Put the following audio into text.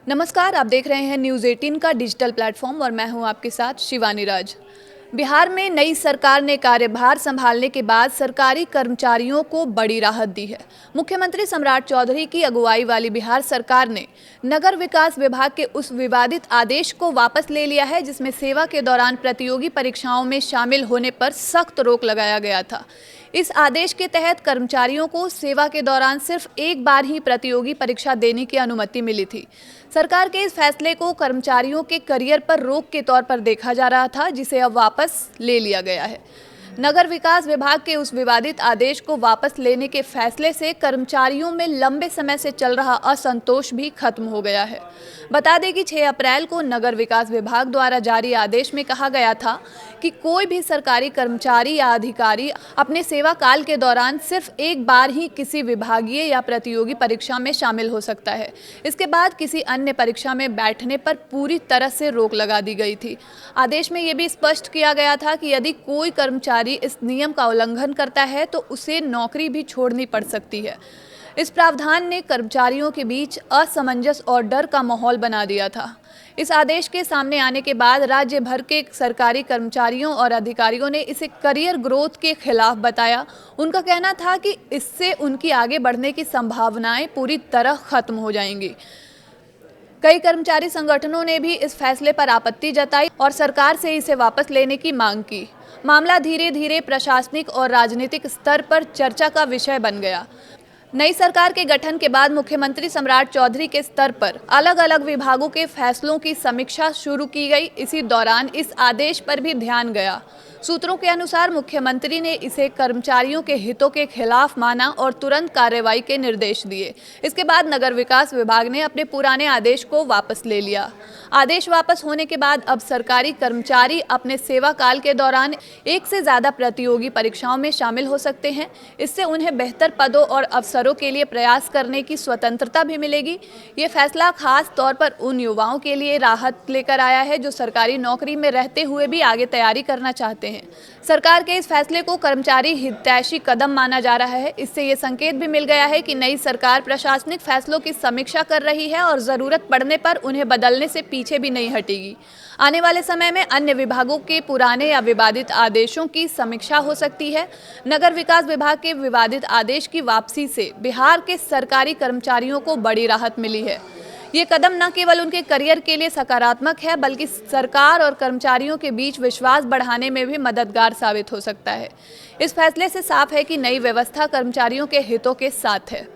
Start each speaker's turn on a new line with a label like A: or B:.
A: नमस्कार, आप देख रहे हैं न्यूज़ 18 का डिजिटल प्लेटफॉर्म और मैं हूं आपके साथ शिवानी राज। बिहार में नई सरकार ने कार्यभार संभालने के बाद सरकारी कर्मचारियों को बड़ी राहत दी है। मुख्यमंत्री सम्राट चौधरी की अगुवाई वाली बिहार सरकार ने नगर विकास विभाग के उस विवादित आदेश को वापस ले लिया है जिसमें सेवा के दौरान प्रतियोगी परीक्षाओं में शामिल होने पर सख्त रोक लगाया गया था। इस आदेश के तहत कर्मचारियों को सेवा के दौरान सिर्फ एक बार ही प्रतियोगी परीक्षा देने की अनुमति मिली थी। सरकार के इस फैसले को कर्मचारियों के करियर पर रोक के तौर पर देखा जा रहा था, जिसे अब वापस ले लिया गया है। नगर विकास विभाग के उस विवादित आदेश को वापस लेने के फैसले से कर्मचारियों में लंबे समय से चल रहा असंतोष भी खत्म हो गया है। बता दें कि 6 अप्रैल को नगर विकास विभाग द्वारा जारी आदेश में कहा गया था कि कोई भी सरकारी कर्मचारी या अधिकारी अपने सेवा काल के दौरान सिर्फ एक बार ही किसी विभागीय या प्रतियोगी परीक्षा में शामिल हो सकता है। इसके बाद किसी अन्य परीक्षा में बैठने पर पूरी तरह से रोक लगा दी गई थी। आदेश में यह भी स्पष्ट किया गया था कि यदि कोई कर्मचारी इस नियम का उल्लंघन करता है तो उसे नौकरी भी छोड़नी पड़ सकती है। इस प्रावधान ने कर्मचारियों के बीच असमंजस और डर का माहौल बना दिया था। इस आदेश के सामने आने के बाद राज्य भर के सरकारी कर्मचारियों और अधिकारियों ने इसे करियर ग्रोथ के खिलाफ बताया। उनका कहना था कि इससे उनकी आगे बढ़ने की संभावनाएं पूरी तरह खत्म हो जाएंगी। कई कर्मचारी संगठनों ने भी इस फैसले पर आपत्ति जताई और सरकार से इसे वापस लेने की मांग की। मामला धीरे धीरे प्रशासनिक और राजनीतिक स्तर पर चर्चा का विषय बन गया। नई सरकार के गठन के बाद मुख्यमंत्री सम्राट चौधरी के स्तर पर अलग अलग विभागों के फैसलों की समीक्षा शुरू की गई। इसी दौरान इस आदेश पर भी ध्यान गया। सूत्रों के अनुसार मुख्यमंत्री ने इसे कर्मचारियों के हितों के खिलाफ माना और तुरंत कार्रवाई के निर्देश दिए। इसके बाद नगर विकास विभाग ने अपने पुराने आदेश को वापस ले लिया। आदेश वापस होने के बाद अब सरकारी कर्मचारी अपने सेवा काल के दौरान एक से ज़्यादा प्रतियोगी परीक्षाओं में शामिल हो सकते हैं। इससे उन्हें बेहतर पदों और अवसरों के लिए प्रयास करने की स्वतंत्रता भी मिलेगी। ये फैसला खास तौर पर उन युवाओं के लिए राहत लेकर आया है जो सरकारी नौकरी में रहते हुए भी आगे तैयारी करना चाहते हैं। सरकार के इस फैसले को कर्मचारी हितैषी कदम माना जा रहा है। इससे ये संकेत भी मिल गया है कि नई सरकार प्रशासनिक फैसलों की समीक्षा कर रही है और जरूरत पड़ने पर उन्हें बदलने से पीछे भी नहीं हटेगी। आने वाले समय में अन्य विभागों के पुराने या विवादित आदेशों की समीक्षा हो सकती है। नगर विकास विभाग के विवादित आदेश की वापसी से बिहार के सरकारी कर्मचारियों को बड़ी राहत मिली है। ये कदम न केवल उनके करियर के लिए सकारात्मक है बल्कि सरकार और कर्मचारियों के बीच विश्वास बढ़ाने में भी मददगार साबित हो सकता है। इस फैसले से साफ है कि नई व्यवस्था कर्मचारियों के हितों के साथ है।